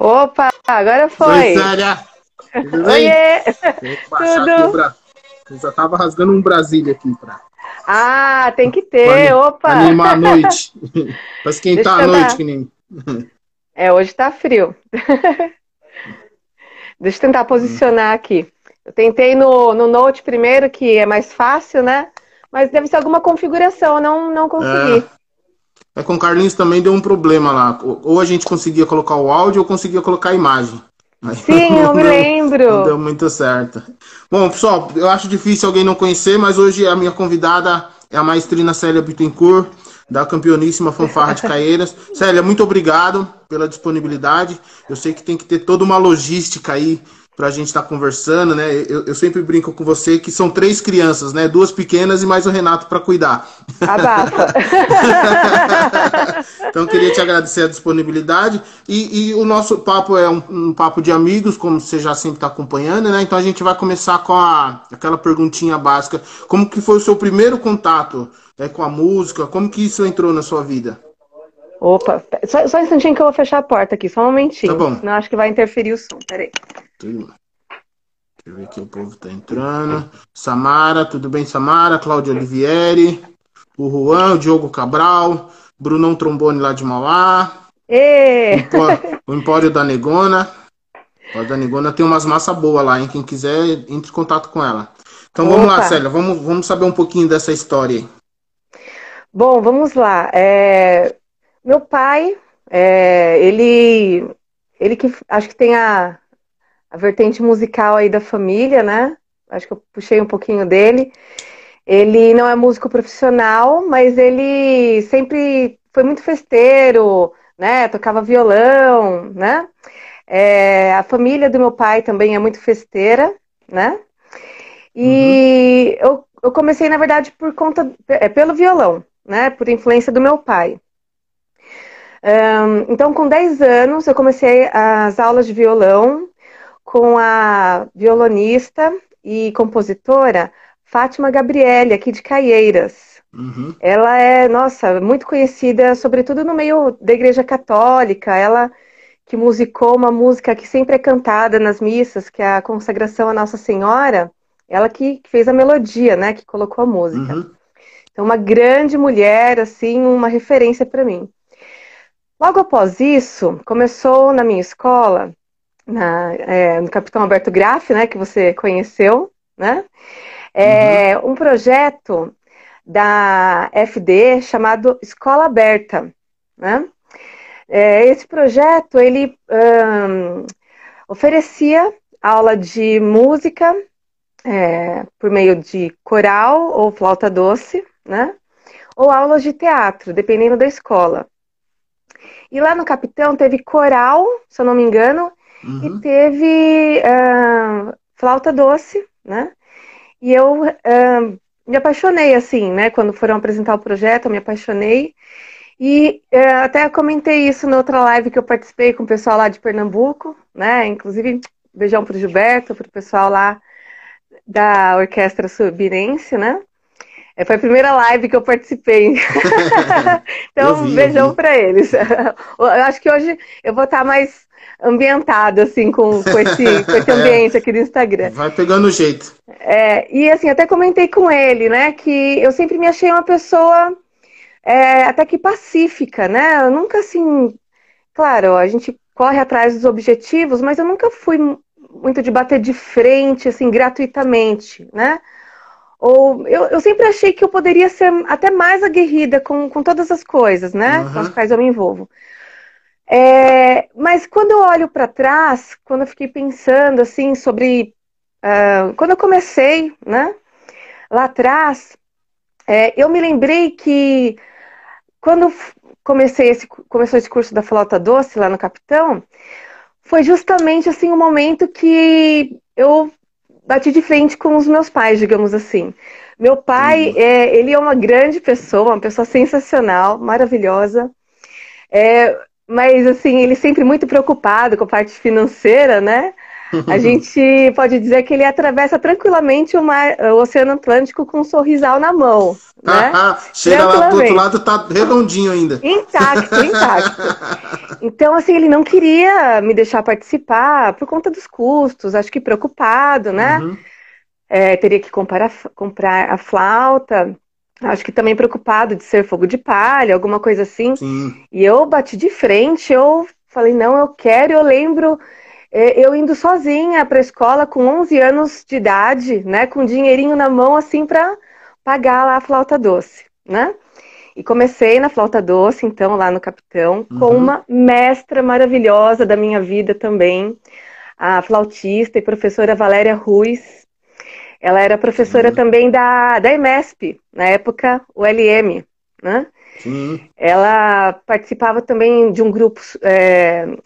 Opa, agora Oi, foi. Célia. Tudo bem? Oiê, Vou baixar aqui o tudo? Brasil. Eu já tava rasgando um Brasília aqui Ah, tem que pra ter, pra opa. animar a noite. Pra Deixa eu esquentar a noite, que tentar. nem. Hoje tá frio. Deixa eu tentar posicionar aqui. Eu tentei no Note primeiro, que é mais fácil, né? Mas deve ser alguma configuração, eu não consegui. Com o Carlinhos também deu um problema lá. Ou a gente conseguia colocar o áudio ou conseguia colocar a imagem. Aí Sim, eu me não deu lembro. muito certo. Bom, pessoal, eu acho difícil alguém não conhecer, mas hoje a minha convidada é a maestrina Célia Bittencourt, da campeoníssima Fanfarra de Caieiras. Célia, muito obrigado pela disponibilidade. Eu sei que tem que ter toda uma logística aí para a gente estar conversando, né? Eu sempre brinco com você que são três crianças, né? Duas pequenas e mais o Renato para cuidar. Abafa. Então, queria te agradecer a disponibilidade. E o nosso papo é um papo de amigos, como você já sempre está acompanhando, né? Então, a gente vai começar com aquela perguntinha básica. Como que foi o seu primeiro contato, com a música? Como que isso entrou na sua vida? Opa, só um instantinho que eu vou fechar a porta aqui, só um Tá momentinho, bom. senão acho que vai interferir o som. Peraí. Deixa eu ver que o povo tá entrando. Samara, tudo bem, Samara? Cláudia Olivieri, o Juan, o Diogo Cabral, Brunão Trombone lá de Mauá, Ê! o Empório da Negona. O da Negona tem umas massas boas lá, hein? Quem quiser, entre em contato com ela. Então vamos lá, Opa! Célia, vamos saber um pouquinho dessa história aí. Bom, vamos lá. Meu pai, ele que acho que tem a vertente musical aí da família, né? Acho que eu puxei um pouquinho dele. Ele não é músico profissional, mas ele sempre foi muito festeiro, né? Tocava violão, né? A família do meu pai também é muito festeira, né? Uhum, E eu comecei, na verdade, por conta, pelo violão, né? Por influência do meu pai. Então, com 10 anos, eu comecei as aulas de violão com a violonista e compositora Fátima Gabriele, aqui de Caieiras. uhum, Ela é, nossa, muito conhecida, sobretudo no meio da Igreja Católica. Ela que musicou uma música que sempre é cantada nas missas, que é a consagração à Nossa Senhora. Ela que fez a melodia, né? Que colocou a música. uhum, Então, uma grande mulher, assim, uma referência para mim. Logo após isso, começou na minha escola, no Capitão Alberto Graff, né, que você conheceu, né, uhum, um projeto da FD chamado Escola Aberta, né. Esse projeto, ele oferecia aula de música por meio de coral ou flauta doce, né, ou aulas de teatro, dependendo da escola. E lá no Capitão teve coral, se eu não me engano, e uhum. teve flauta doce, né? E eu me apaixonei, assim, né? Quando foram apresentar o projeto, eu me apaixonei. E até comentei isso na outra live que eu participei com o pessoal lá de Pernambuco, né? Inclusive, beijão pro Gilberto, pro pessoal lá da Orquestra Subinense, né? Foi a primeira live que eu participei. Então, um Eu beijão vi. para eles. Eu acho que hoje eu vou estar mais ambientada, assim, com esse ambiente aqui do Instagram. Vai pegando o jeito. E, assim, até comentei com ele, né, que eu sempre me achei uma pessoa até que pacífica, né? Eu nunca, assim, claro, a gente corre atrás dos objetivos, mas eu nunca fui muito de bater de frente, assim, gratuitamente, né? Ou eu sempre achei que eu poderia ser até mais aguerrida com todas as coisas, né? Com as Uhum, quais eu me envolvo. Mas quando eu olho para trás, quando eu fiquei pensando assim sobre quando eu comecei, né? Lá atrás, eu me lembrei que quando começou esse curso da flauta doce lá no Capitão, foi justamente assim o momento que eu bati de frente com os meus pais, digamos assim. Meu pai, entendi. ele é uma grande pessoa, uma pessoa sensacional, maravilhosa. Mas, assim, ele sempre muito preocupado com a parte financeira, né? A gente pode dizer que ele atravessa tranquilamente o Oceano Atlântico com um sorrisal na mão, né? Chega lá do outro lado, tá redondinho ainda. Intacto, intacto. Então, assim, ele não queria me deixar participar por conta dos custos, acho que preocupado, né? Uhum. Teria que comprar a flauta, acho que também preocupado de ser fogo de palha, alguma coisa assim. Sim. E eu bati de frente, eu falei, não, eu quero, eu lembro eu indo sozinha para a escola com 11 anos de idade, né, com um dinheirinho na mão, assim, para pagar lá a flauta doce, né? E comecei na flauta doce, então, lá no Capitão, com uma mestra maravilhosa da minha vida também, a flautista e professora Valéria Ruiz. Ela era professora também da EMESP, na época, o LM, né? Sim. Ela participava também de um grupo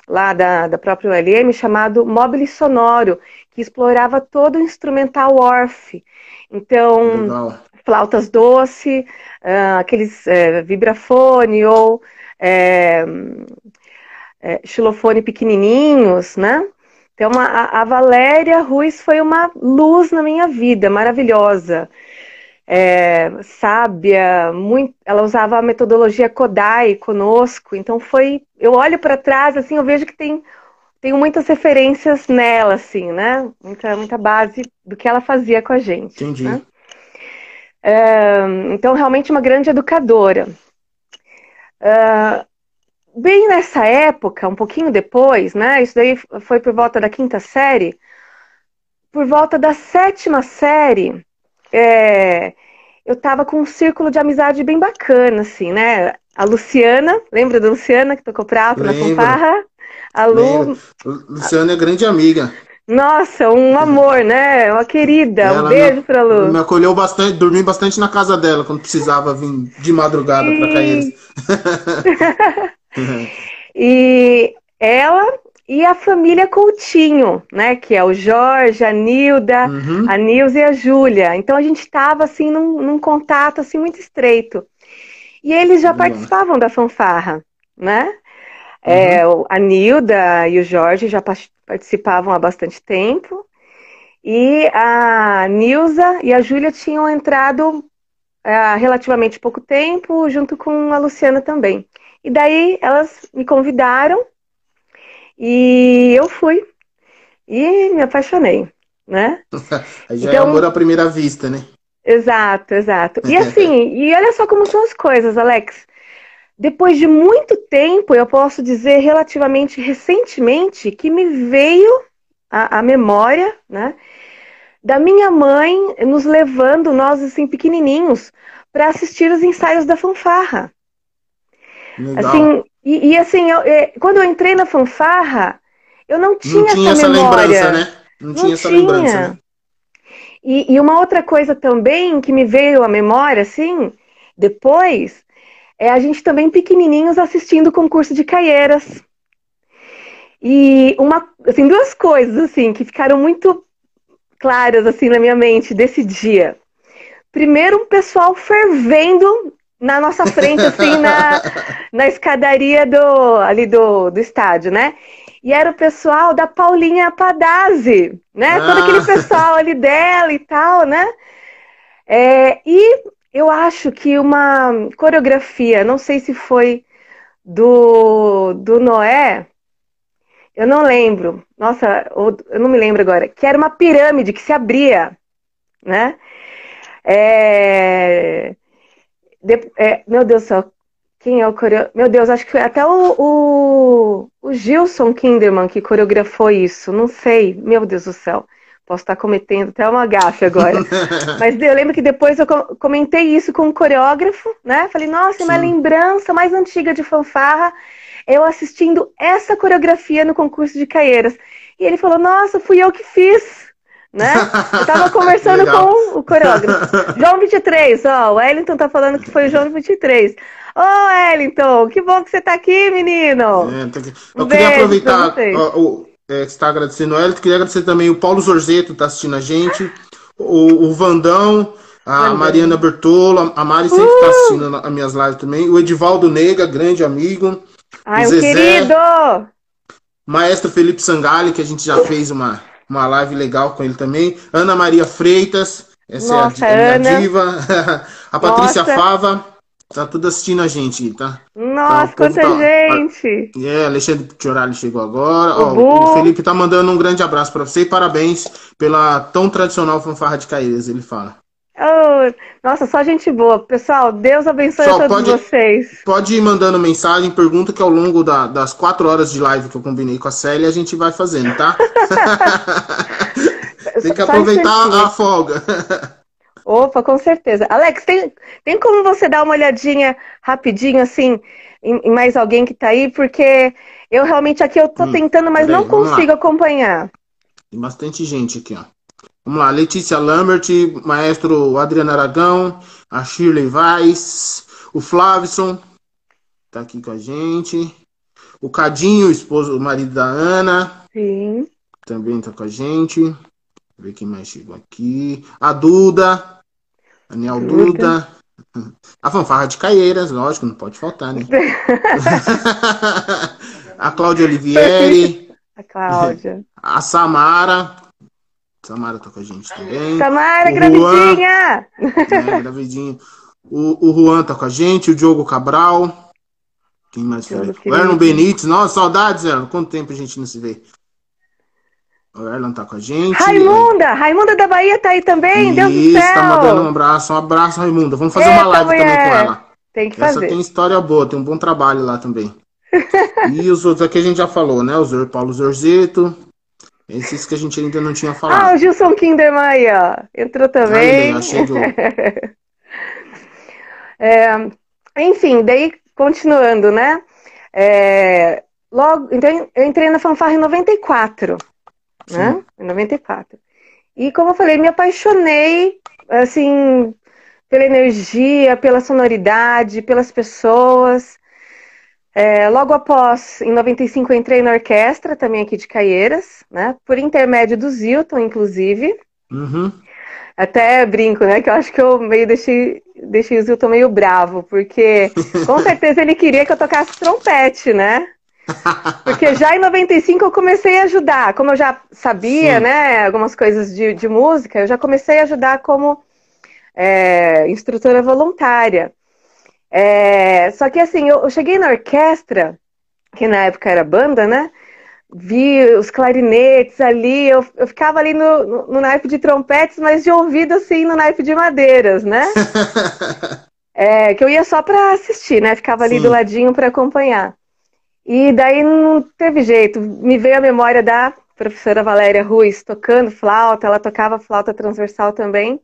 lá da própria ULM chamado Mobile Sonoro, que explorava todo o instrumental Orff. Então, legal. Flautas doce, aqueles vibrafone ou xilofone pequenininhos, né? Então, a Valéria Ruiz foi uma luz na minha vida, maravilhosa. Sábia, ela usava a metodologia Kodai conosco, então eu olho para trás, assim, eu vejo que tenho muitas referências nela, assim, né, muita base do que ela fazia com a gente. Entendi. Né? Então, realmente uma grande educadora. Bem nessa época, um pouquinho depois, né, isso daí foi por volta da 5ª série, por volta da 7ª série, eu tava com um círculo de amizade bem bacana, assim, né? A Luciana, lembra da Luciana que tocou prato na fanfarra? A Lu... Luciana é grande amiga. Nossa, um amor, né? Uma querida. Um beijo pra Lu. Me acolheu bastante, dormi bastante na casa dela quando precisava vir de madrugada pra Caieiras. E ela e a família Coutinho, né? Que é o Jorge, a Nilda, a Nilza e a Júlia. Então a gente estava assim num contato assim muito estreito. E eles já participavam da fanfarra, né? A Nilda e o Jorge já participavam há bastante tempo. E a Nilza e a Júlia tinham entrado há relativamente pouco tempo, junto com a Luciana também. E daí elas me convidaram e eu fui. E me apaixonei, né? Já então, é amor à primeira vista, né? Exato, exato. E assim, e olha só como são as coisas, Alex. Depois de muito tempo, eu posso dizer relativamente recentemente, que me veio a memória, né, da minha mãe nos levando, nós assim, pequenininhos, para assistir os ensaios da fanfarra. Legal. Assim, e assim, quando eu entrei na fanfarra, eu não tinha essa memória. Lembrança, né? Não tinha essa lembrança, né? E uma outra coisa também que me veio à memória, assim, depois, é a gente também pequenininhos assistindo o concurso de Caieiras. E assim, duas coisas assim que ficaram muito claras assim na minha mente desse dia. Primeiro, um pessoal fervendo na nossa frente, assim, na escadaria ali do estádio, né? E era o pessoal da Paulinha Padazzi, né? Todo aquele pessoal ali dela e tal, né? E eu acho que uma coreografia, não sei se foi do Noé, eu não lembro. Nossa, eu não me lembro agora. Que era uma pirâmide que se abria, né? Meu Deus do céu, quem é o coreógrafo? Meu Deus, acho que foi até o Gilson Kinderman que coreografou isso. Não sei, meu Deus do céu. Posso estar cometendo até uma gafe agora. Mas eu lembro que depois eu comentei isso com o coreógrafo, né? Falei, nossa, é uma lembrança mais antiga de fanfarra, eu assistindo essa coreografia no concurso de Caieiras. E ele falou, nossa, fui eu que fiz. Né? Eu tava conversando com o coreógrafo. João 23, ó, o Wellington tá falando que foi o João 23. Ô, Wellington, que bom que você tá aqui, menino. Eu queria aproveitar você está agradecendo o Wellington, queria agradecer também o Paulo Zorzeto, tá assistindo a gente, o Vandão, a Mariana Bertolo, a Mari sempre tá assistindo as minhas lives também, o Edivaldo Nega, grande amigo, o Zezé, querido! Maestro Felipe Sangali, que a gente já fez uma live legal com ele também. Ana Maria Freitas, essa é a minha diva. A Patrícia Nossa, Fava tá tudo assistindo a gente, tá? Tá, o nossa, povo quanta tá. gente! Alexandre Tiorali chegou agora. O Ó, o Bu, Felipe tá mandando um grande abraço pra você e parabéns pela tão tradicional fanfarra de Caeiras, ele fala. oh, nossa, só gente boa. Pessoal, Deus abençoe a Pessoal, todos vocês. pode ir mandando mensagem, pergunta que ao longo das 4 horas de live que eu combinei com a Célia, a gente vai fazendo, tá? Tem que Só aproveitar a instantinho. folga. Opa, com certeza. Alex, tem como você dar uma olhadinha rapidinho, assim, em mais alguém que tá aí? Porque eu realmente aqui eu tô tentando, mas Peraí, não vamos consigo lá. acompanhar. Tem bastante gente aqui, ó. Vamos lá, Letícia Lambert, maestro Adriano Aragão, a Shirley Weiss, o Flavison tá aqui com a gente, o Cadinho, o marido da Ana, Sim, também tá com a gente. Deixa eu ver quem mais chegou aqui. A Duda, Daniel Duda. Duda, a fanfarra de Caieiras, lógico, não pode faltar, né? A Cláudia Perfeito. Olivieri, A Cláudia. a Samara. Samara tá com a gente também. Samara, O Juan, gravidinha! né, gravidinho. O Juan tá com a gente, o Diogo Cabral. Quem mais foi? Diogo, O Erlon querido. Benites. Nossa, saudades, Erlon. Quanto tempo a gente não se vê? O Erlon tá com a gente. Raimunda! Raimunda da Bahia tá aí também, Deus do Isso, tá mandando um céu! abraço. Um abraço, Raimunda. Vamos fazer uma Eita, live também com mulher! ela. Tem que Essa tem fazer. história boa, tem um bom trabalho lá também. E os outros aqui a gente já falou, né? O Paulo Zorzeto. Esses que a gente ainda não tinha Ah, o falado. Gilson Kinderman aí, ó. Entrou Aí ele também. achei do. É, enfim, daí continuando, né? Logo, então eu entrei na fanfarra em 94, Sim. né? Em 94. E como eu falei, me apaixonei, assim, pela energia, pela sonoridade, pelas pessoas. Logo após, em 95, eu entrei na orquestra, também aqui de Caieiras, né? Por intermédio do Zilton, inclusive. Uhum. Até brinco, né? Que eu acho que eu meio deixei o Zilton meio bravo, porque com certeza ele queria que eu tocasse trompete, né? Porque já em 95 eu comecei a ajudar, como eu já sabia, Sim. né, algumas coisas de música, eu já comecei a ajudar como instrutora voluntária. Só que assim, eu cheguei na orquestra, que na época era banda, né? Vi os clarinetes ali, eu ficava ali no naipe de trompetes, mas de ouvido assim no naipe de madeiras, né? Que eu ia só para assistir, né? Ficava ali do Sim. ladinho para acompanhar. E daí não teve jeito. Me veio a memória da professora Valéria Ruiz tocando flauta, ela tocava flauta transversal também.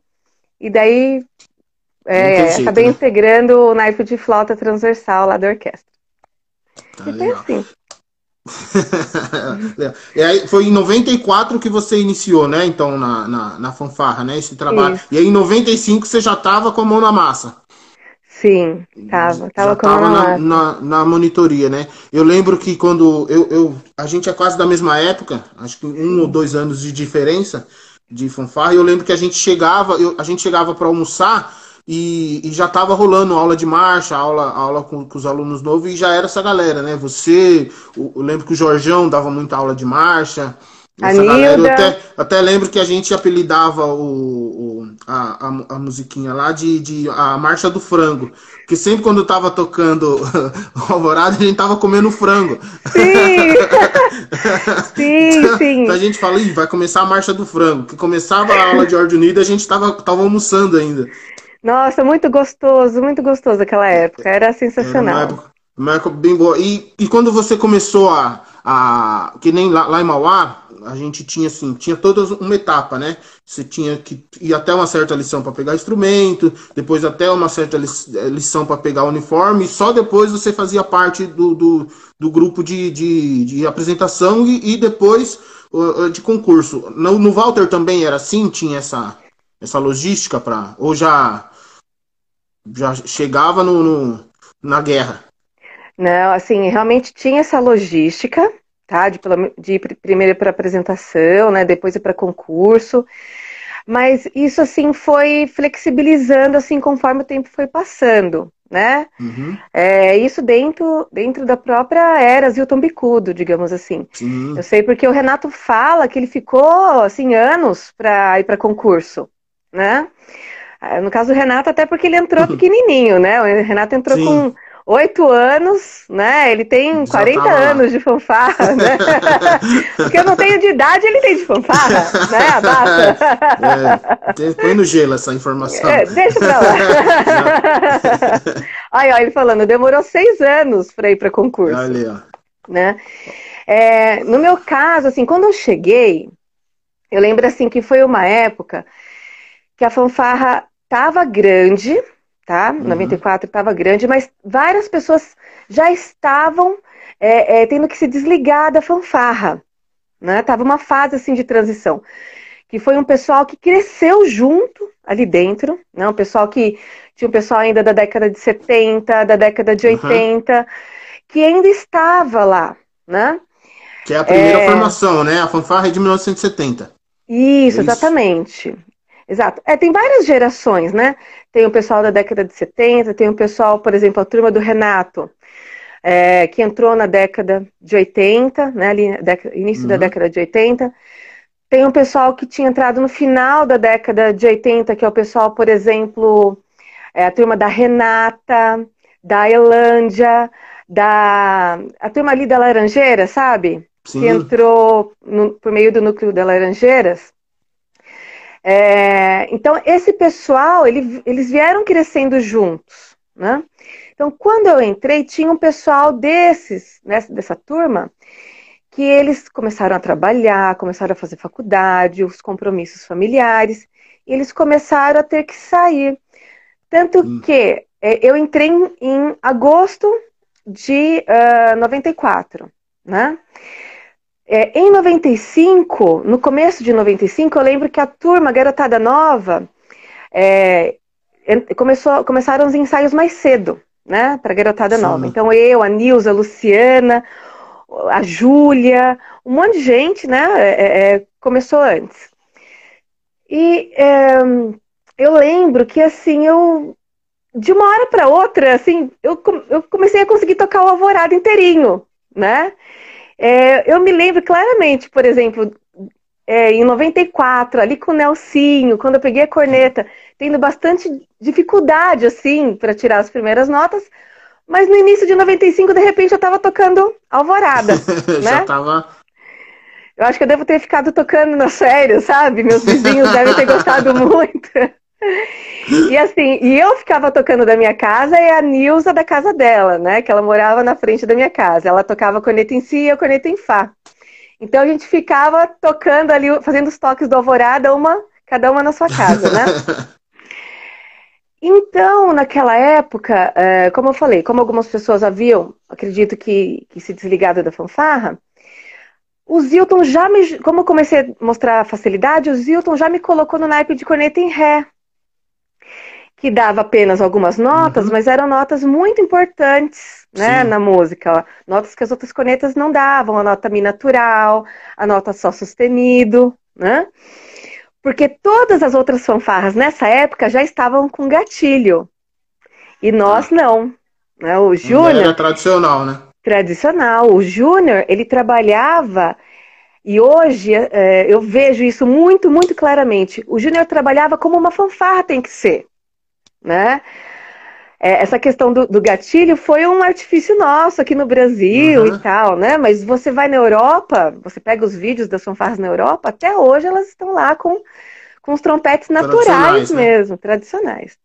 E daí Não teve jeito, acabei né? integrando o naipe de flauta transversal lá da orquestra. Tá E foi legal. assim. E aí, foi em 94 que você iniciou, né? Então, na fanfarra, né? Esse trabalho. Isso. E aí, em 95, você já tava com a mão na massa. Sim, tava Já com a mão estava na massa. na monitoria, né? Eu lembro que quando a gente é quase da mesma época, acho que 1 ou 2 anos de diferença de fanfarra, e eu lembro que a gente chegava para almoçar e já estava rolando aula de marcha, aula com os alunos novos, e já era essa galera, né? Eu lembro que o Jorjão dava muita aula de marcha. A Essa galera, Nilda, até lembro que a gente apelidava a musiquinha lá de a Marcha do Frango. Porque sempre quando tava tocando o Alvorada, a gente tava comendo frango. sim, sim, Então a sim. gente fala, ih, vai começar a Marcha do Frango. Que começava a aula de ordem unida, a gente tava almoçando ainda. Nossa, muito gostoso aquela época, era Era sensacional. uma época bem boa. E quando você começou que nem lá em Mauá, a gente tinha assim, tinha toda uma etapa, né? Você tinha que ir até uma certa lição para pegar instrumento, depois até uma certa lição para pegar uniforme, e só depois você fazia parte do grupo de apresentação e depois de concurso. No Walter também era assim, tinha essa logística para ou já chegava na guerra. Não, assim, realmente tinha essa logística, tá? De ir primeiro para apresentação, né? Depois ir para concurso. Mas isso, assim, foi flexibilizando, assim, conforme o tempo foi passando, né? Uhum, Isso dentro da própria era Zilton Bicudo, digamos assim. Eu sim. sei porque o Renato fala que ele ficou, assim, anos para ir para concurso, né? No caso do Renato, até porque ele entrou pequenininho, né? O Renato entrou Sim. com 8 anos, né? Ele tem Já 40 tava lá. anos de fanfarra, né? O que eu não tenho de idade, ele tem de fanfarra, né? A data. Põe no gelo essa informação. Deixa pra lá. Aí, ó, ele falando, demorou 6 anos para ir para concurso. Olha, ó. Né? No meu caso, assim, quando eu cheguei, eu lembro assim que foi uma época que a fanfarra estava grande, tá? 94 estava grande, mas várias pessoas já estavam tendo que se desligar da fanfarra, né? Tava uma fase assim de transição, que foi um pessoal que cresceu junto ali dentro, né? Tinha um pessoal ainda da década de 70, da década de 80, que ainda estava lá, né? Que é a primeira formação, né? A fanfarra é de 1970. Isso, exatamente. Exato. Tem várias gerações, né? Tem o pessoal da década de 70, tem o pessoal, por exemplo, a turma do Renato, que entrou na década de 80, né? Ali, início da década de 80. Tem um pessoal que tinha entrado no final da década de 80, que é o pessoal, por exemplo, a turma da Renata, da Elândia, a turma ali da Laranjeira, sabe? Sim. Que entrou por meio do núcleo da Laranjeiras. Então, esse pessoal, eles vieram crescendo juntos, né? Então, quando eu entrei, tinha um pessoal dessa turma, que eles começaram a trabalhar, começaram a fazer faculdade, os compromissos familiares, e eles começaram a ter que sair. Tanto que eu entrei em agosto de 94, né? Em 95, no começo de 95, eu lembro que a turma, a garotada nova, começaram os ensaios mais cedo, né? Para a garotada nova. Então eu, a Nilza, a Luciana, a Júlia, um monte de gente, né? Começou antes. E eu lembro que, assim, de uma hora para outra, assim, eu comecei a conseguir tocar o Alvorada inteirinho, né? Eu me lembro claramente, por exemplo, em 94, ali com o Nelsinho, quando eu peguei a corneta, tendo bastante dificuldade, assim, para tirar as primeiras notas, mas no início de 95, de repente, eu estava tocando Alvorada, Já né? tava... Eu acho que eu devo ter ficado tocando na sério, sabe? Meus vizinhos devem ter gostado muito. E assim, eu ficava tocando da minha casa e a Nilza da casa dela, né? Que ela morava na frente da minha casa. Ela tocava corneta em si e eu corneta em Fá. Então a gente ficava tocando ali, fazendo os toques do Alvorada, cada uma na sua casa, né? Então, naquela época, como eu falei, como algumas pessoas haviam, acredito que se desligado da fanfarra, o Zilton como eu comecei a mostrar facilidade, o Zilton já me colocou no naipe de corneta em Ré, que dava apenas algumas notas, mas eram notas muito importantes, né, na música. Ó. Notas que as outras cornetas não davam, a nota Mi natural, a nota Sol sustenido, né? Porque todas as outras fanfarras nessa época já estavam com gatilho. E nós não. Né? O Júnior... Era tradicional, né? Tradicional. O Júnior, ele trabalhava... E hoje eu vejo isso muito, muito claramente. O Júnior trabalhava como uma fanfarra tem que ser. Né? Essa questão do gatilho foi um artifício nosso aqui no Brasil e tal, né? Mas você vai na Europa, você pega os vídeos das fanfarras na Europa, até hoje elas estão lá com os trompetes naturais mesmo, tradicionais.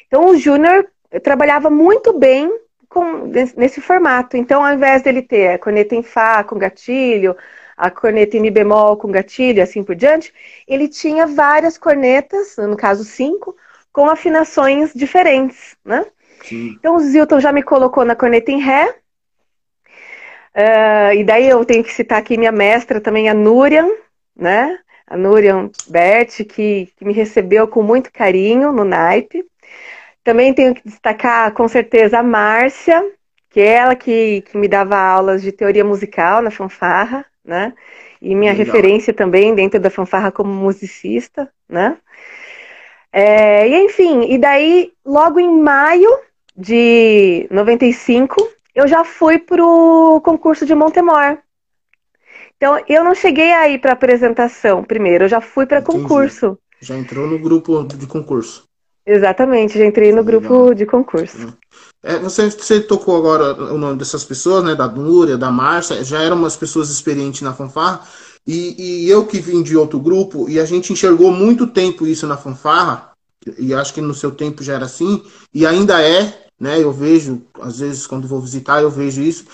Então o Júnior trabalhava muito bem nesse formato. Então, ao invés dele ter a corneta em Fá com gatilho, a corneta em Mi bemol com gatilho, assim por diante, ele tinha várias cornetas, no caso 5, com afinações diferentes, né? Sim. Então o Zilton já me colocou na corneta em Ré, e daí eu tenho que citar aqui minha mestra também, a Núrian, né? A Núrian Bert, que me recebeu com muito carinho no naipe. Também tenho que destacar, com certeza, a Márcia, que é ela que me dava aulas de teoria musical na fanfarra, né? E minha referência também dentro da fanfarra como musicista, né? E enfim, e daí, logo em maio de 95, eu já fui pro concurso de Montemor. Então, eu não cheguei aí para apresentação primeiro, eu já fui para concurso. Já entrou no grupo de concurso. Exatamente, já entrei no grupo de concurso. Você tocou agora o nome dessas pessoas, né? Da Núria, da Márcia, já eram umas pessoas experientes na fanfarra. E eu que vim de outro grupo, e a gente enxergou muito tempo isso na fanfarra, e acho que no seu tempo já era assim, e ainda é, né? Eu vejo, às vezes, quando vou visitar, eu vejo isso.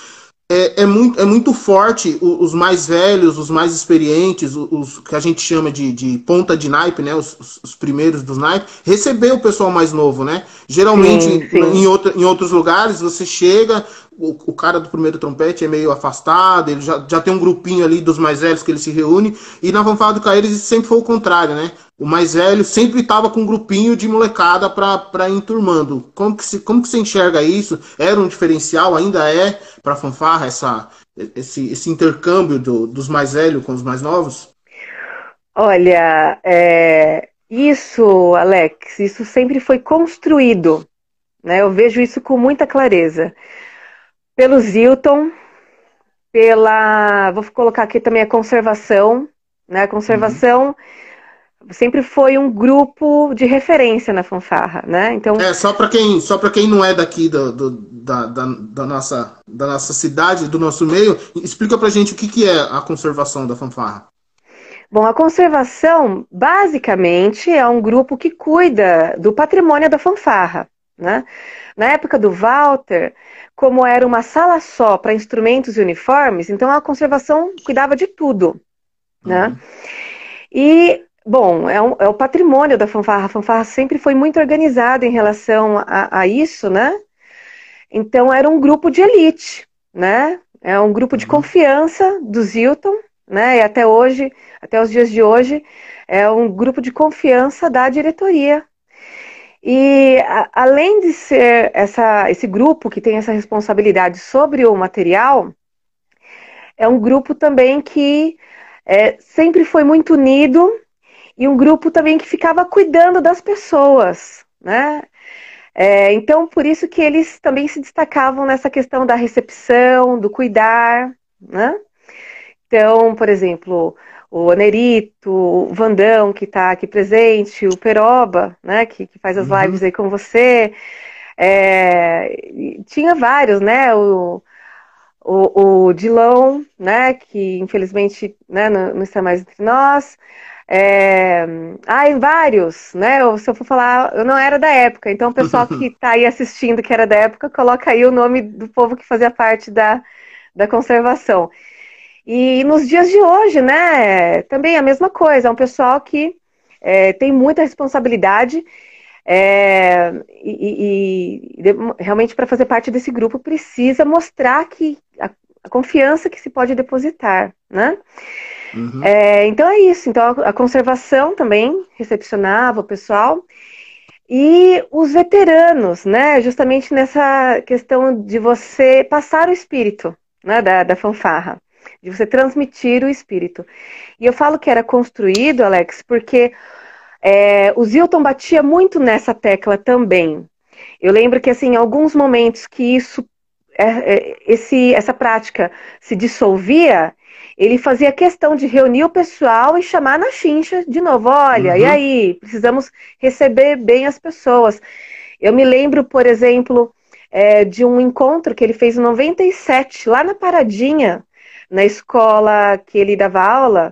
É muito forte os mais velhos, os mais experientes, os que a gente chama de ponta de naipe, né? Os primeiros dos naipes, receber o pessoal mais novo, né? Geralmente, Sim. em outros lugares, você chega, o cara do primeiro trompete é meio afastado, ele já tem um grupinho ali dos mais velhos que ele se reúne, e na fanfarra do Caeiras isso sempre foi o contrário, né? O mais velho sempre estava com um grupinho de molecada para ir enturmando. Como que você enxerga isso? Era um diferencial, ainda é para a fanfarra esse intercâmbio dos mais velhos com os mais novos? Olha, isso, Alex, isso sempre foi construído, né? Eu vejo isso com muita clareza. Pelo Zilton, vou colocar aqui também a conservação, né? A conservação sempre foi um grupo de referência na fanfarra, né? Então, só para quem não é daqui da nossa cidade, do nosso meio, explica pra gente o que é a conservação da fanfarra. bom, a conservação basicamente é um grupo que cuida do patrimônio da fanfarra, né? Na época do Walter, como era uma sala só para instrumentos e uniformes, então a conservação cuidava de tudo, né? E, bom, é o patrimônio da fanfarra. A fanfarra sempre foi muito organizada em relação a isso, né? Então era um grupo de elite, né? É um grupo de confiança do Zilton, né? E até hoje, até os dias de hoje, é um grupo de confiança da diretoria. E além de ser esse grupo que tem essa responsabilidade sobre o material, é um grupo também que sempre foi muito unido e um grupo também que ficava cuidando das pessoas, né? Então, por isso que eles também se destacavam nessa questão da recepção, do cuidar, né? Então, por exemplo, o Onerito, o Vandão, que está aqui presente, o Peroba, né, que faz as lives aí com você, tinha vários, né, o Dilão, né, que infelizmente, né, não está mais entre nós, vários, né, se eu for falar, eu não era da época, então o pessoal que está aí assistindo que era da época, coloca aí o nome do povo que fazia parte da conservação. E nos dias de hoje, né, também a mesma coisa, é um pessoal que tem muita responsabilidade e realmente para fazer parte desse grupo precisa mostrar que a confiança que se pode depositar, né? Então é isso, então a conservação também recepcionava o pessoal e os veteranos, né, justamente nessa questão de você passar o espírito, né, da fanfarra, de você transmitir o espírito. E eu falo que era construído, Alex, porque o Zilton batia muito nessa tecla também. Eu lembro que, assim, em alguns momentos que essa prática se dissolvia, ele fazia questão de reunir o pessoal e chamar na chincha de novo. Olha, e aí? Precisamos receber bem as pessoas. Eu me lembro, por exemplo, de um encontro que ele fez em 97, lá na Paradinha, na escola que ele dava aula,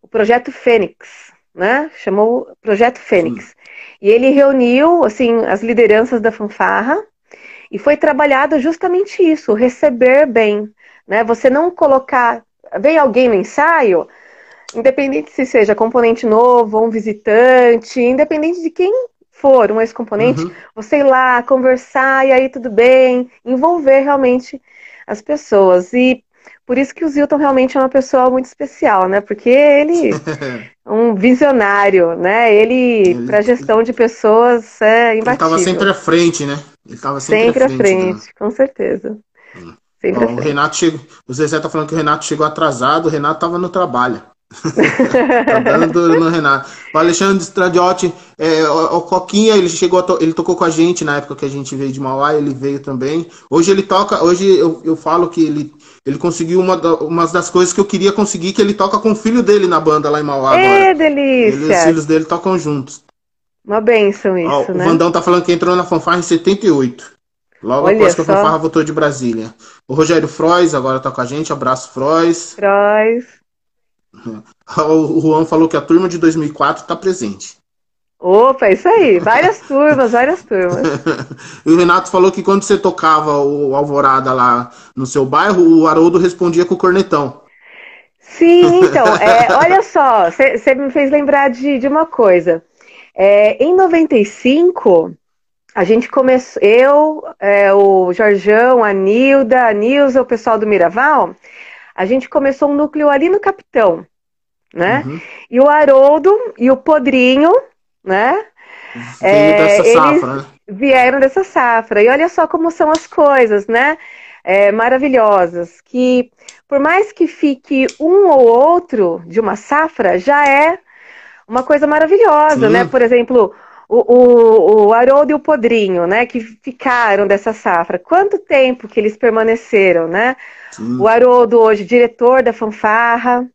o Projeto Fênix, né? Chamou Projeto Fênix. E ele reuniu, assim, as lideranças da fanfarra e foi trabalhado justamente isso, receber bem, né? Você não colocar... Vem alguém no ensaio, independente se seja componente novo ou um visitante, independente de quem for, um ex-componente, você ir lá, conversar, e aí tudo bem, envolver realmente as pessoas. E por isso que o Zilton realmente é uma pessoa muito especial, né? Porque ele é um visionário, né? Ele para gestão de pessoas, é imbatível. Ele estava sempre à frente, né? Ele estava sempre à frente, com certeza. Sempre à frente. O Renato chegou, o Zezé tá falando que o Renato chegou atrasado, o Renato estava no trabalho. Tá dando duro no Renato. O Alexandre Stradiotti, o Coquinha, ele tocou com a gente na época que a gente veio de Mauá, ele veio também. Hoje ele toca, hoje eu falo que ele conseguiu uma das coisas que eu queria conseguir, que ele toca com o filho dele na banda lá em Mauá agora. Delícia! Os filhos dele tocam juntos. Uma bênção Ó, isso, o né? Vandão tá falando que entrou na fanfarra em 78. Logo Olha após que a só, fanfarra voltou de Brasília. O Rogério Frois agora tá com a gente. Abraço, Frois. Croix. O Juan falou que a turma de 2004 tá presente. Opa, isso aí. Várias turmas, várias turmas. E o Renato falou que quando você tocava o Alvorada lá no seu bairro, o Haroldo respondia com o cornetão. Sim, então, olha só, você me fez lembrar de uma coisa. Em 95, a gente começou, o Jorjão, a Nilda, a Nilza, o pessoal do Miraval, a gente começou um núcleo ali no Capitão, né? Uhum. E o Haroldo e o Podrinho, né? Veio dessa Eles safra, né? vieram dessa safra. E olha só como são as coisas, né? Maravilhosas. Que por mais que fique um ou outro de uma safra, já é uma coisa maravilhosa, né? Sim, Por exemplo, o Haroldo e o Podrinho, né? Que ficaram dessa safra. Quanto tempo que eles permaneceram, né? O sim. Haroldo hoje, diretor da fanfarra.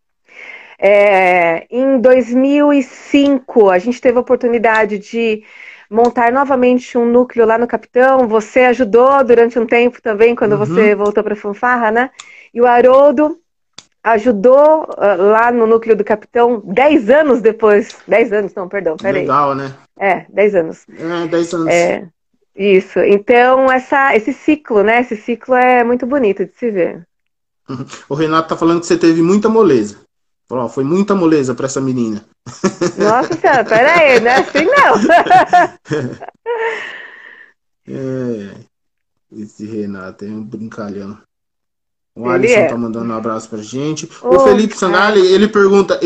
Em 2005, a gente teve a oportunidade de montar novamente um núcleo lá no Capitão. Você ajudou durante um tempo também, quando você Uhum. voltou para a fanfarra, né? E o Haroldo ajudou lá no núcleo do Capitão 10 anos depois. 10 anos, não, perdão, peraí. Legal, né? 10 anos. 10 anos. É, isso. Então, esse ciclo, né? Esse ciclo é muito bonito de se ver. O Renato tá falando que você teve muita moleza. Falou, ó, foi muita moleza pra essa menina. Nossa Senhora, peraí, não é assim não. É, esse Renato é um brincalhão. O Ele Alisson tá é. mandando um abraço pra gente. O Oh, Felipe Sangali, Alisson. ele pergunta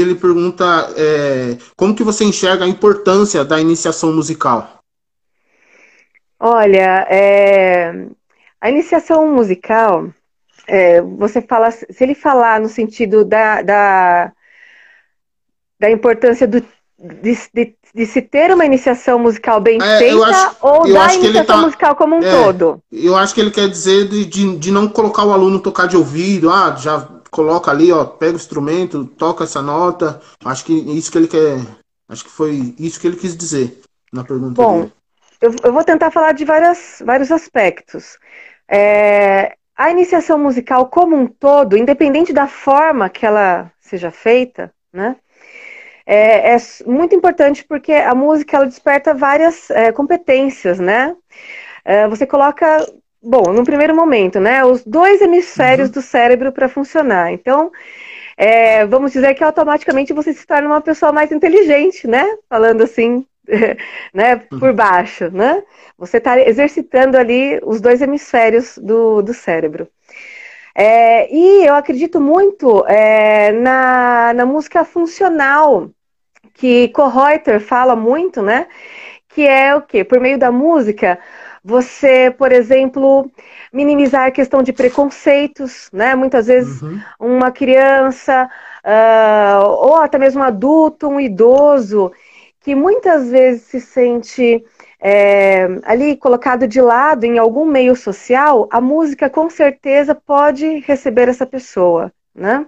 como que você enxerga a importância da iniciação musical? Olha, a iniciação musical, você fala, se ele falar no sentido da importância de se ter uma iniciação musical bem feita ou Eu da acho que ele iniciação tá. musical como um É, todo. eu acho que ele quer dizer de não colocar o aluno tocar de ouvido, já coloca ali, ó, pega o instrumento, toca essa nota. Acho que isso que ele quer. Acho que foi isso que ele quis dizer na pergunta Bom, dele. eu vou tentar falar de vários aspectos. A iniciação musical como um todo, independente da forma que ela seja feita, né? É muito importante porque a música ela desperta várias competências, né? Você coloca, bom, no primeiro momento, né, os dois hemisférios Uhum, do cérebro para funcionar. Então, vamos dizer que automaticamente você se torna uma pessoa mais inteligente, né? Falando assim, né, por uhum, baixo, né? Você está exercitando ali os dois hemisférios do cérebro. E eu acredito muito na música funcional, que Kohreuter fala muito, né? Que é o quê? Por meio da música, você, por exemplo, minimizar a questão de preconceitos, né? Muitas vezes uhum, uma criança, ou até mesmo um adulto, um idoso, que muitas vezes se sente ali colocado de lado em algum meio social, a música com certeza pode receber essa pessoa, né?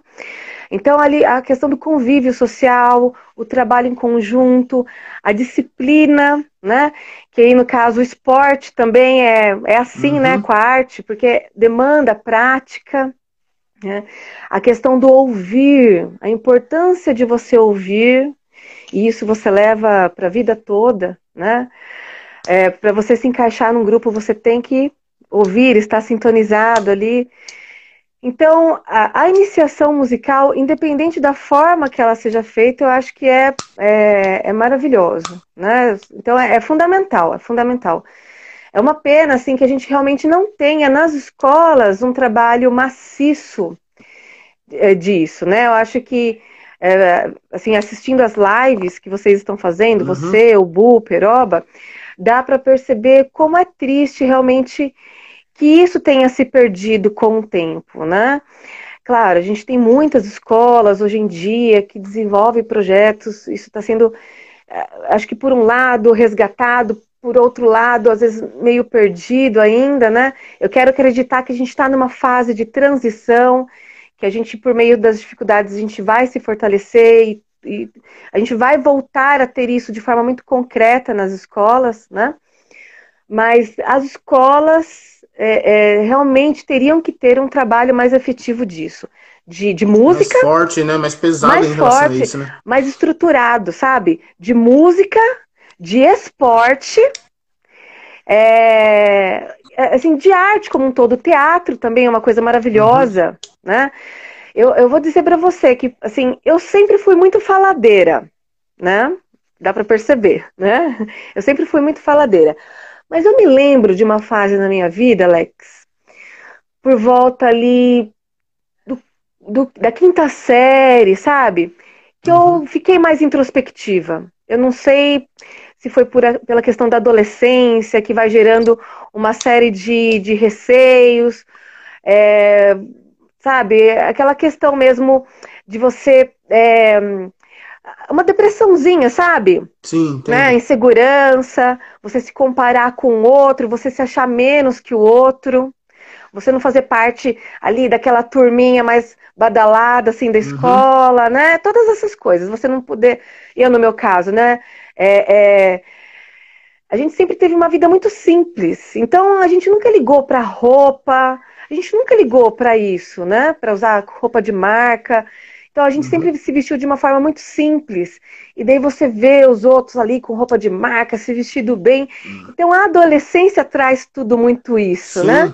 Então, ali, a questão do convívio social, o trabalho em conjunto, a disciplina, né? Que aí, no caso, o esporte também é assim, né? uhum, Com a arte, porque demanda prática, né? A questão do ouvir, a importância de você ouvir, e isso você leva para a vida toda, né? Para você se encaixar num grupo, você tem que ouvir, estar sintonizado ali. Então, a iniciação musical, independente da forma que ela seja feita, eu acho que é maravilhoso, né? Então, é fundamental, é fundamental. É uma pena, assim, que a gente realmente não tenha nas escolas um trabalho maciço disso, né? Eu acho que, assim, assistindo as lives que vocês estão fazendo, uhum. você, o Bu, o Peroba, dá para perceber como é triste realmente que isso tenha se perdido com o tempo, né? Claro, a gente tem muitas escolas hoje em dia que desenvolvem projetos, isso está sendo, acho que por um lado, resgatado, por outro lado, às vezes meio perdido ainda, né? Eu quero acreditar que a gente está numa fase de transição, que a gente, por meio das dificuldades, a gente vai se fortalecer e a gente vai voltar a ter isso de forma muito concreta nas escolas, né? Mas as escolas realmente teriam que ter um trabalho mais efetivo disso. De música. Mais forte, né? Mais pesado mais em relação forte, a isso, né? mais estruturado, sabe? De música, de esporte, assim, de arte como um todo. Teatro também é uma coisa maravilhosa, né? Eu vou dizer para você que, assim, eu sempre fui muito faladeira, né? Dá para perceber, né? Eu sempre fui muito faladeira. Mas eu me lembro de uma fase na minha vida, Alex, por volta ali da quinta série, sabe? Que eu fiquei mais introspectiva. Eu não sei se foi pela questão da adolescência, que vai gerando uma série de receios, sabe? Aquela questão mesmo de você... uma depressãozinha, sabe? Sim, entendo. Né? Insegurança, você se comparar com o outro, você se achar menos que o outro, você não fazer parte ali daquela turminha mais badalada, assim, da escola, né? Todas essas coisas, você não poder... Eu, no meu caso, né? A gente sempre teve uma vida muito simples, então a gente nunca ligou para roupa, a gente nunca ligou para isso, né? Para usar roupa de marca. Então a gente sempre se vestiu de uma forma muito simples. E daí você vê os outros ali com roupa de marca, se vestindo bem. Então a adolescência traz tudo muito isso, né?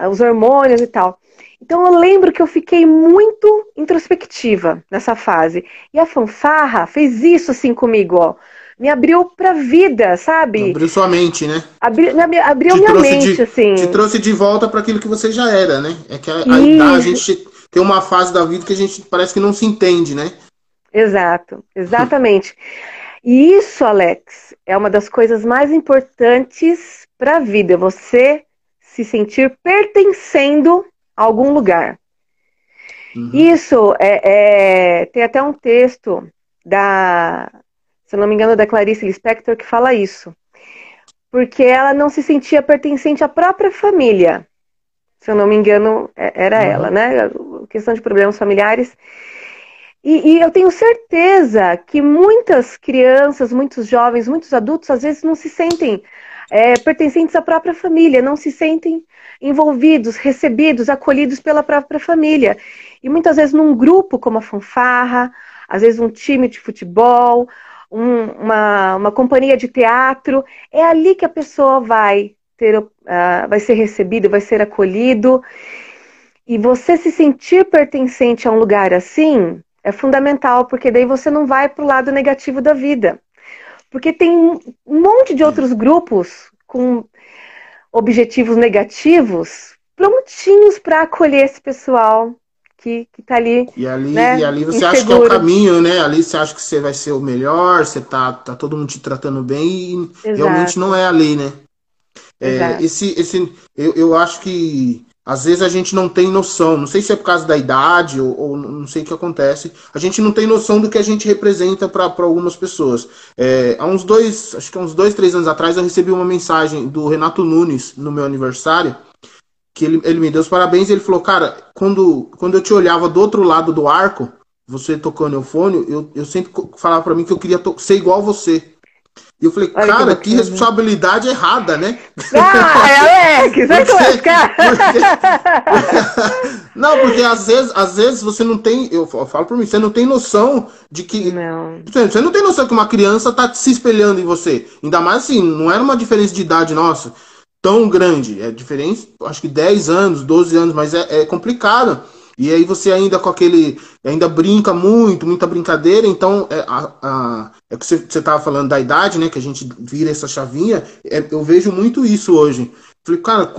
Os hormônios e tal. Então eu lembro que eu fiquei muito introspectiva nessa fase. E a fanfarra fez isso assim comigo, ó. Me abriu pra vida, sabe? Abriu sua mente, né? Abriu minha mente, assim. Te trouxe de volta para aquilo que você já era, né? É que a gente tem uma fase da vida que a gente parece que não se entende, né? Exato, exatamente. E isso, Alex, é uma das coisas mais importantes para a vida. Você se sentir pertencendo a algum lugar. Isso tem até um texto se eu não me engano, da Clarice Lispector, que fala isso. Porque ela não se sentia pertencente à própria família. Se eu não me engano, era ela, né? Questão de problemas familiares. E eu tenho certeza que muitas crianças, muitos jovens, muitos adultos, às vezes não se sentem pertencentes à própria família, não se sentem envolvidos, recebidos, acolhidos pela própria família. E muitas vezes num grupo como a fanfarra, às vezes um time de futebol, uma companhia de teatro, é ali que a pessoa vai ser recebido, vai ser acolhido. E você se sentir pertencente a um lugar assim é fundamental, porque daí você não vai para o lado negativo da vida. Porque tem um monte de outros grupos com objetivos negativos prontinhos para acolher esse pessoal que tá ali. E ali, né, e ali você inseguro. acha que é o caminho, né? Ali você acha que você vai ser o melhor, você tá todo mundo te tratando bem e realmente não é ali, né? Eu acho que às vezes a gente não tem noção, não sei se é por causa da idade ou não sei o que acontece, a gente não tem noção do que a gente representa para algumas pessoas. Acho que há uns 2, 3 anos atrás eu recebi uma mensagem do Renato Nunes no meu aniversário, que ele me deu os parabéns e ele falou, cara, quando eu te olhava do outro lado do arco, você tocando eufônio, eu sempre falava para mim que eu queria ser igual você. E eu falei, cara, que responsabilidade errada, né? Alex, vai colocar. Não, porque às vezes você não tem, eu falo por mim, você não tem noção de que... Não. Você não tem noção que uma criança tá se espelhando em você. Ainda mais assim, não era uma diferença de idade nossa tão grande. É diferente, acho que 10 anos, 12 anos, mas é complicado. E aí você ainda com ainda brinca muita brincadeira, então que você estava falando da idade, né, que a gente vira essa chavinha, eu vejo muito isso hoje. Falei, cara,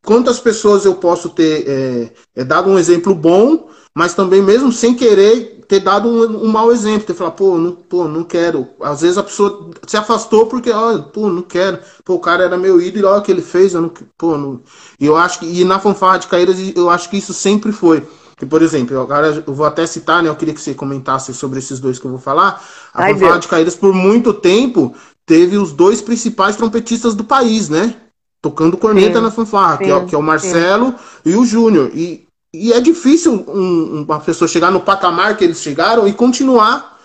quantas pessoas eu posso ter dado um exemplo bom, mas também mesmo sem querer ter dado um mau exemplo, ter falado, não quero. Às vezes a pessoa se afastou porque, não quero. O cara era meu ídolo, olha o que ele fez, E eu acho que, e na fanfarra de Caeiras, eu acho que isso sempre foi. Que, por exemplo, agora eu vou até citar, né? Eu queria que você comentasse sobre esses dois que eu vou falar. A fanfarra de Caeiras, por muito tempo, teve os 2 principais trompetistas do país, né? Tocando corneta na fanfarra, que é o Marcelo e o Júnior. E é difícil uma pessoa chegar no patamar que eles chegaram e continuar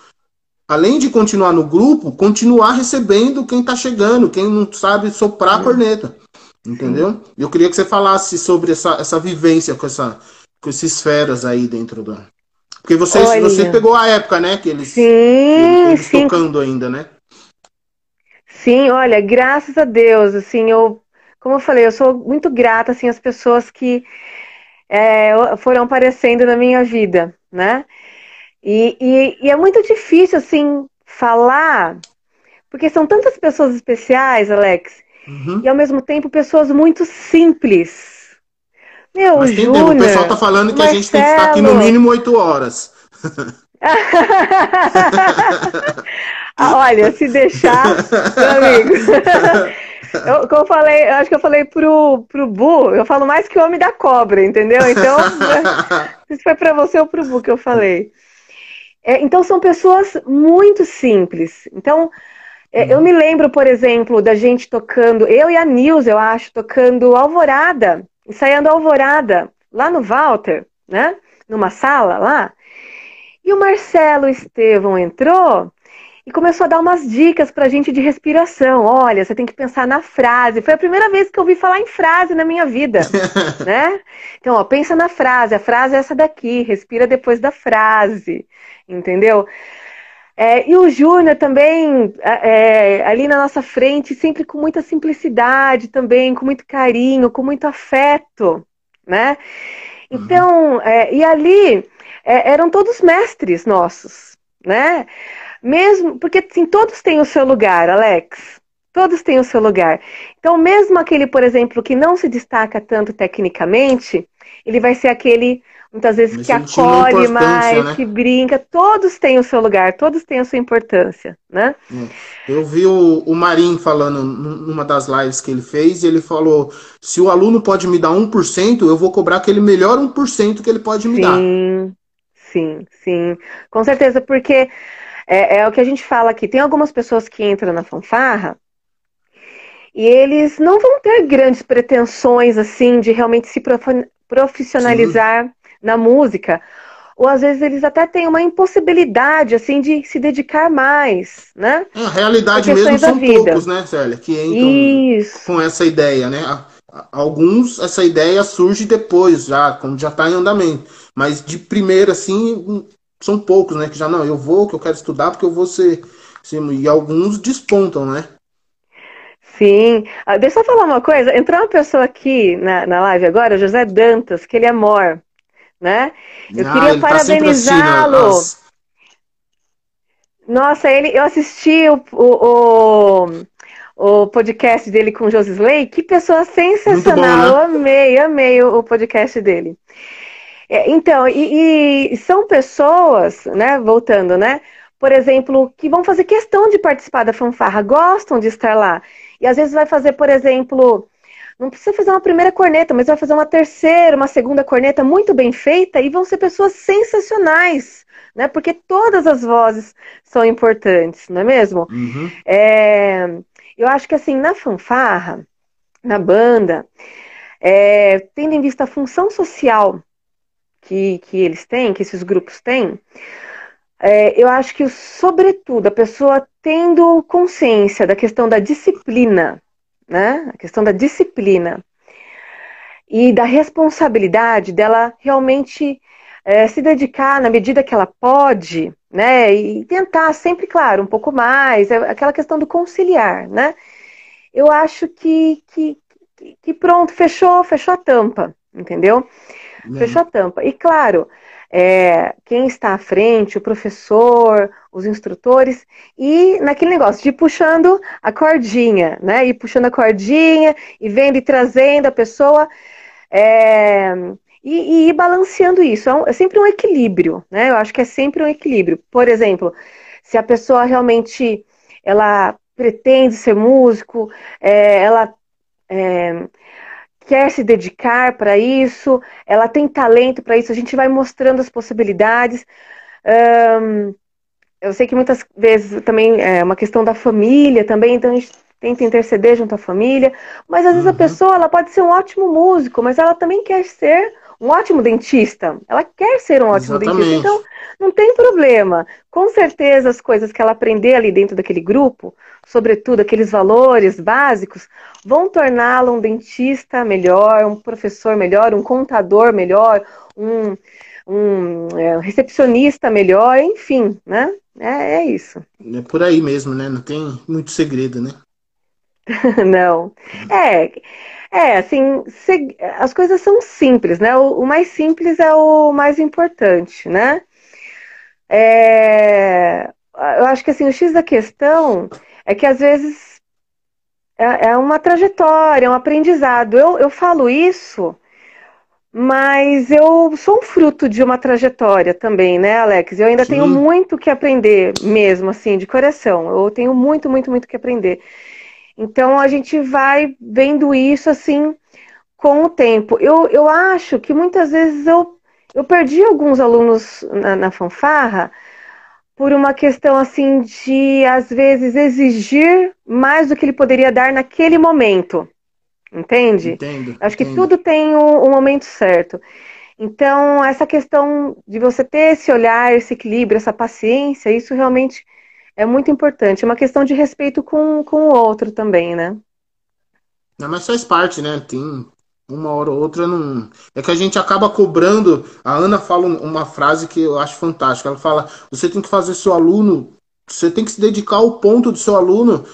além de continuar no grupo, continuar recebendo quem está chegando, quem não sabe soprar a corneta. Entendeu? Sim. Eu queria que você falasse sobre essa vivência com esses feras aí dentro do... Porque você pegou a época, né? Que eles sim. tocando ainda, né? Sim, olha, graças a Deus, assim, como eu falei, eu sou muito grata, assim, às pessoas que foram aparecendo na minha vida, né? E é muito difícil, assim, falar, porque são tantas pessoas especiais, Alex, e ao mesmo tempo pessoas muito simples. Mas tem tempo, o pessoal tá falando que a gente tem que ficar aqui no mínimo 8 horas. Olha, se deixar, meu amigo. Como eu falei, eu acho que eu falei pro Bu, eu falo mais que o homem da cobra, entendeu? Então, se foi pra você ou pro Bu que eu falei. Então, são pessoas muito simples. Então, eu me lembro, por exemplo, da gente tocando, eu e a Nilza, eu acho, tocando Alvorada, ensaiando Alvorada, lá no Walter, né? Numa sala lá. E o Marcelo Estevão entrou e começou a dar umas dicas pra gente de respiração. Olha, você tem que pensar na frase. Foi a primeira vez que eu ouvi falar em frase na minha vida, né? Então, ó, pensa na frase. A frase é essa daqui. Respira depois da frase. Entendeu? E o Júnior também, ali na nossa frente, sempre com muita simplicidade também, com muito carinho, com muito afeto, né? Então, e ali eram todos mestres nossos, né? Mesmo, porque assim, todos têm o seu lugar, Alex. Todos têm o seu lugar. Então, mesmo aquele, por exemplo, que não se destaca tanto tecnicamente, ele vai ser aquele, muitas vezes, que acolhe mais, né? Que brinca. Todos têm o seu lugar, todos têm a sua importância, né? Eu vi o Marim falando numa das lives que ele fez, e ele falou, se o aluno pode me dar 1%, eu vou cobrar aquele melhor 1% que ele pode me dar. Sim. Com certeza, porque é o que a gente fala aqui. Tem algumas pessoas que entram na fanfarra e eles não vão ter grandes pretensões, assim, de realmente se profissionalizar na música. Ou às vezes eles até têm uma impossibilidade, assim, de se dedicar mais, né? A realidade mesmo são poucos, né, Célia, que entram com essa ideia, né? Alguns, essa ideia surge depois, quando já está em andamento. Mas de primeira, assim, são poucos, né? Que já, não, que eu quero estudar porque eu vou ser... E alguns despontam, né? Sim. Deixa eu falar uma coisa. Entrou uma pessoa aqui na live agora, o José Dantas, que ele é mor, né? Eu queria parabenizá-lo. Nossa, eu assisti o podcast dele com o Josisley. Que pessoa sensacional. Bom, né? Amei o podcast dele. Então, e são pessoas, né, voltando, né? Por exemplo, que vão fazer questão de participar da fanfarra, gostam de estar lá. E às vezes vai fazer, por exemplo, não precisa fazer uma primeira corneta, mas vai fazer uma terceira, uma segunda corneta muito bem feita e vão ser pessoas sensacionais, né? Porque todas as vozes são importantes, não é mesmo? Eu acho que assim, na fanfarra, na banda, tendo em vista a função social que eles têm, que esses grupos têm, eu acho que, sobretudo, a pessoa tendo consciência da questão da disciplina, né? A questão da disciplina e da responsabilidade dela realmente se dedicar na medida que ela pode, né? E tentar sempre, claro, um pouco mais, aquela questão do conciliar, né? Eu acho que pronto, fechou a tampa, entendeu? Fechou a tampa. E claro, quem está à frente, o professor, os instrutores, e naquele negócio de ir puxando a cordinha, né? Ir puxando a cordinha, e vendo e trazendo a pessoa, e ir balanceando isso. É sempre um equilíbrio, né? Eu acho que é sempre um equilíbrio. Por exemplo, se a pessoa realmente ela pretende ser músico, ela quer se dedicar para isso, ela tem talento para isso, a gente vai mostrando as possibilidades. Eu sei que muitas vezes também é uma questão da família também, então a gente tenta interceder junto à família, mas às vezes a pessoa ela pode ser um ótimo músico, mas ela também quer ser um ótimo dentista, ela quer ser um ótimo dentista, então Não tem problema. Com certeza as coisas que ela aprender ali dentro daquele grupo, sobretudo aqueles valores básicos, vão torná-la um dentista melhor, um professor melhor, um contador melhor, um recepcionista melhor, enfim, né? É isso. É por aí mesmo, né? Não tem muito segredo, né? Não. Assim, as coisas são simples, né? O mais simples é o mais importante, né? Eu acho que assim, o X da questão é que às vezes é uma trajetória, é um aprendizado. Eu falo isso, mas eu sou um fruto de uma trajetória também, né, Alex? Eu ainda tenho Sim. muito que aprender mesmo, assim, de coração. Eu tenho muito, muito, muito que aprender. Então a gente vai vendo isso assim com o tempo. Eu acho que muitas vezes eu perdi alguns alunos na fanfarra por uma questão assim de, às vezes, exigir mais do que ele poderia dar naquele momento. Entende? Entendo, Acho que entendo. tudo tem um momento certo. Então, essa questão de você ter esse olhar, esse equilíbrio, essa paciência, isso realmente é muito importante. É uma questão de respeito com o outro também, né? Não, mas faz parte, né? Tem uma hora ou outra não. É que a gente acaba cobrando. A Ana fala uma frase que eu acho fantástica. Ela fala: você tem que fazer seu aluno. Você tem que se dedicar ao ponto do seu aluno.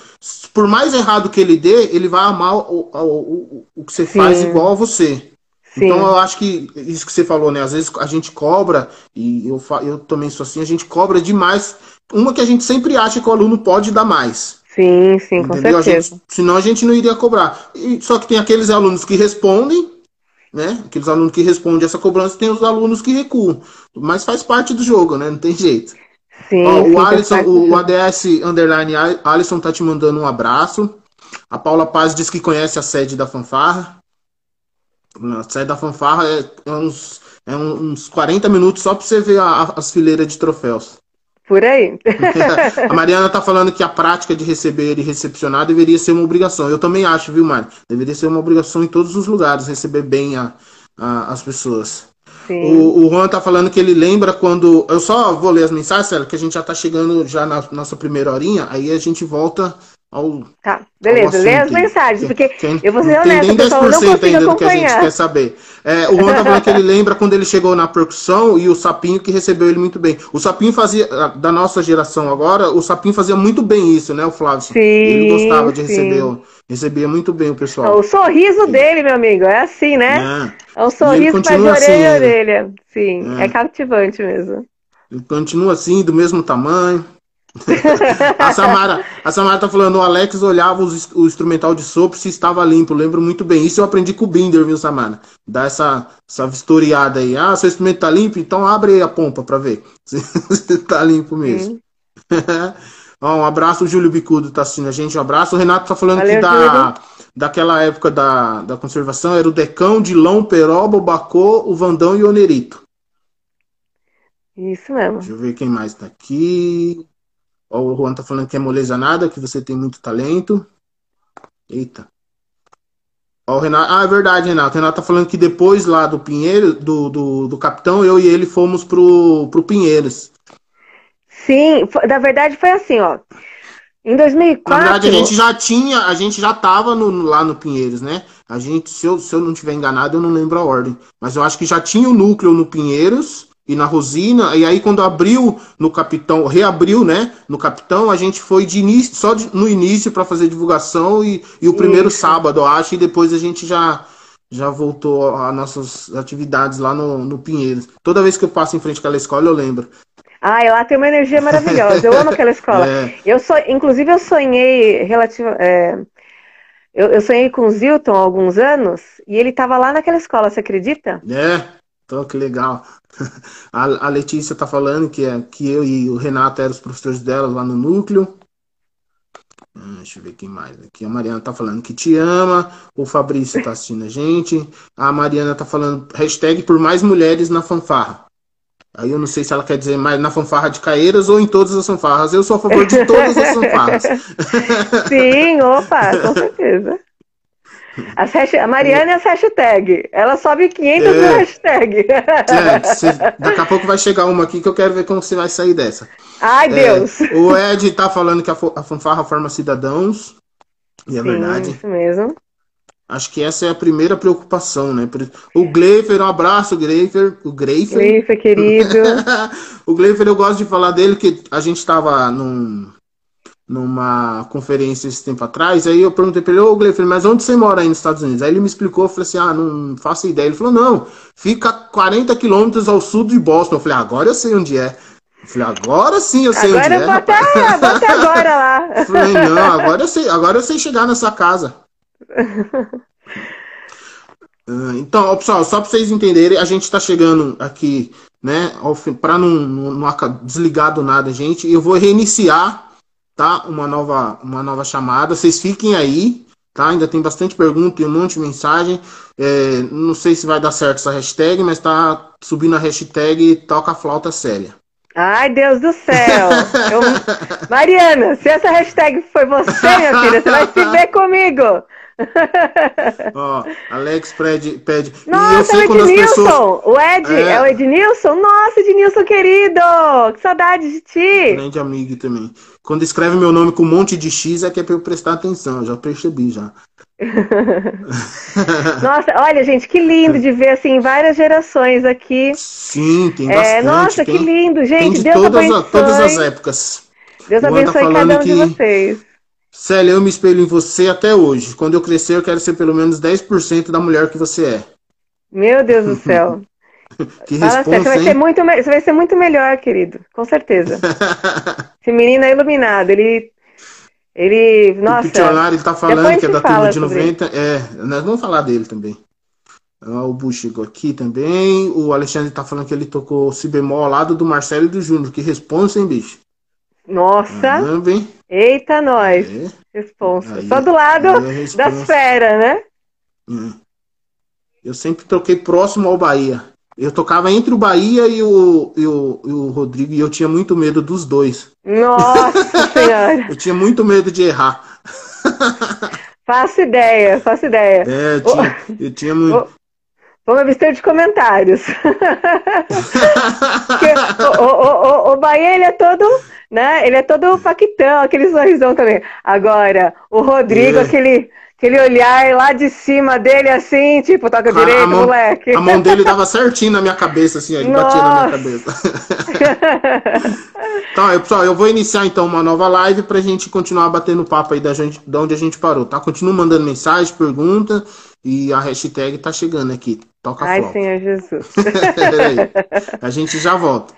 Por mais errado que ele dê, ele vai amar o que você faz Sim, igual a você. Então sim, eu acho que isso que você falou, né? Às vezes a gente cobra, e eu também sou assim, a gente cobra demais. Uma que a gente sempre acha que o aluno pode dar mais. sim, com Entendeu? certeza. Senão a gente não iria cobrar. Só que tem aqueles alunos que respondem, né? Aqueles alunos que respondem essa cobrança, tem os alunos que recuam. Mas faz parte do jogo, né? Não tem jeito. Ó, Sim, o sim, faz Alisson, parte do o jogo. ADS Underline Alisson tá te mandando um abraço. A Paula Paz diz que conhece a sede da fanfarra. A sede da fanfarra é uns 40 minutos só para você ver as fileiras de troféus. Por aí. A Mariana tá falando que a prática de receber e recepcionar deveria ser uma obrigação. Eu também acho, viu, Mari? Deveria ser uma obrigação em todos os lugares, receber bem as pessoas. Sim. O Juan tá falando que ele lembra quando. Eu só vou ler as mensagens, Célia, que a gente já tá chegando já na nossa primeira horinha, aí a gente volta ao, Tá, ao beleza. Lê as assunto aí. mensagens, porque eu vou Não ser tem honesta, nem pessoal, eu não 10% consigo ainda do que a gente quer acompanhar. saber. O Juan tá falando que ele lembra quando ele chegou na percussão e o Sapinho que recebeu ele muito bem. O Sapinho fazia, da nossa geração agora, o Sapinho fazia muito bem isso, né, o Flávio? Ele Sim, gostava de receber, sim. recebia muito bem o O pessoal. sorriso Ele, dele, meu amigo, é assim, né? né? É um E ele sorriso que vai de continua assim orelha a ainda. orelha. Sim, é Né? cativante mesmo. Ele continua assim, do mesmo tamanho. A Samara tá falando, o Alex olhava o instrumental de sopro se estava limpo, lembro muito bem. Isso eu aprendi com o Binder, viu, Samara? Dá essa vistoriada aí. Ah, seu instrumento tá limpo? Então abre aí a pompa pra ver se tá limpo mesmo. Sim. Ó, um abraço, o Júlio Bicudo tá assistindo a gente. Um abraço. O Renato tá falando que Valeu, Júlio. daquela época da conservação era o Decão, Dilão, Peroba, o Bacô, o Vandão e o Onerito. Isso Deixa mesmo. eu ver quem mais tá aqui. Ó, o Juan tá falando que é moleza nada, que você tem muito talento. Eita. Ó, o Renato. Ah, é verdade, Renato. O Renato tá falando que depois lá do Pinheiro, do Capitão, eu e ele fomos pro Pinheiros. Sim, na verdade foi assim, ó. Em Na verdade, 2004, a gente já tava lá no Pinheiros, né? A gente, se eu não tiver enganado, eu não lembro a ordem. Mas eu acho que já tinha o núcleo no Pinheiros e na Rosina. E aí, quando abriu no Capitão, reabriu, né? No Capitão, a gente foi de início, no início para fazer divulgação e o primeiro isso. sábado, eu acho, e depois a gente já voltou às nossas atividades lá no Pinheiros. Toda vez que eu passo em frente àquela escola, eu lembro. Ai, lá tem uma energia maravilhosa. Eu amo aquela escola. É, Inclusive, eu sonhei eu sonhei com o Zilton há alguns anos e ele estava lá naquela escola, você acredita? então que legal. A Letícia tá falando que eu e o Renato eram os professores dela lá no núcleo. Deixa eu ver quem mais aqui. A Mariana tá falando que te ama. O Fabrício tá assistindo a gente. A Mariana tá falando hashtag por mais mulheres na fanfarra. Aí eu não sei se ela quer dizer mais na fanfarra de Caeiras ou em todas as fanfarras. Eu sou a favor de todas as fanfarras. Sim, opa, com certeza. A Mariana é as hashtag. Ela sobe 500 mil hashtags. Daqui a pouco vai chegar uma aqui que eu quero ver como você vai sair dessa. Ai, Deus! O Ed tá falando que a fanfarra forma cidadãos. E é verdade. Isso mesmo. Acho que essa é a primeira preocupação, né? O Gleifer, um abraço, Gleifer. O Gleifer. Gleifer, querido. O Gleifer, eu gosto de falar dele, que a gente estava numa conferência esse tempo atrás, aí eu perguntei pra ele, ô Gleifer, mas onde você mora aí nos Estados Unidos? Aí ele me explicou, eu falei assim, não faço ideia. Ele falou, não, fica 40 quilômetros ao sul de Boston. Eu falei, agora eu sei onde é. Eu falei, agora sim eu sei onde é. Bota agora lá. Eu falei, não, agora eu sei chegar nessa casa. Então, ó, pessoal, só para vocês entenderem, a gente está chegando aqui, né, para não desligar do nada, gente, eu vou reiniciar, tá, uma nova chamada, vocês fiquem aí, tá, ainda tem bastante pergunta e um monte de mensagem, não sei se vai dar certo essa hashtag, mas tá subindo a hashtag Toca a Flauta Séria. Ai, Deus do céu! Mariana, se essa hashtag foi você, minha filha, você vai se ver comigo! Ó, Alex pede. Nossa, e eu sei o quando Ednilson! as pessoas... O Ed, é o Ednilson? Nossa, Ednilson querido! Que saudade de ti! Grande amigo também. Quando escreve meu nome com um monte de X é que é pra eu prestar atenção, eu já percebi já. Nossa, olha, gente, que lindo de ver assim várias gerações aqui. Sim, tem bastante. Nossa, que lindo, gente. Tem de Deus abençoe. todas as épocas. Deus abençoe cada um de vocês. Célia, eu me espelho em você até hoje. Quando eu crescer, eu quero ser pelo menos 10% da mulher que você é. Meu Deus do céu. Que responsa, você vai ser muito melhor, querido. Com certeza. Esse menino é iluminado. Nossa. O Pitionário, ele tá falando que é da turma de 90. Nós vamos falar dele também. O Bu chegou aqui também. O Alexandre tá falando que ele tocou si bemol ao lado do Marcelo e do Júnior. Que responsa, hein, bicho? Nossa. Eita, nós. Responsa. Só do lado das feras, né? Eu sempre toquei próximo ao Bahia. Eu tocava entre o Bahia e o Rodrigo, e eu tinha muito medo dos dois. Nossa Senhora! Eu tinha muito medo de errar. Faço ideia. Eu tinha muito. Vamos abster de comentários. o Bahia, ele é todo, né? Ele é todo paquitão, aquele sorrisão também. Agora, o Rodrigo, aquele olhar lá de cima dele, assim, tipo, toca direito, moleque. A mão dele dava certinho na minha cabeça, assim, ele batia na minha cabeça. Então, pessoal, eu vou iniciar, então, uma nova live pra gente continuar batendo papo aí de onde a gente parou, tá? Continua mandando mensagem, pergunta, e a hashtag tá chegando aqui. Toca a flauta. Ai, Senhor Jesus. A gente já volta.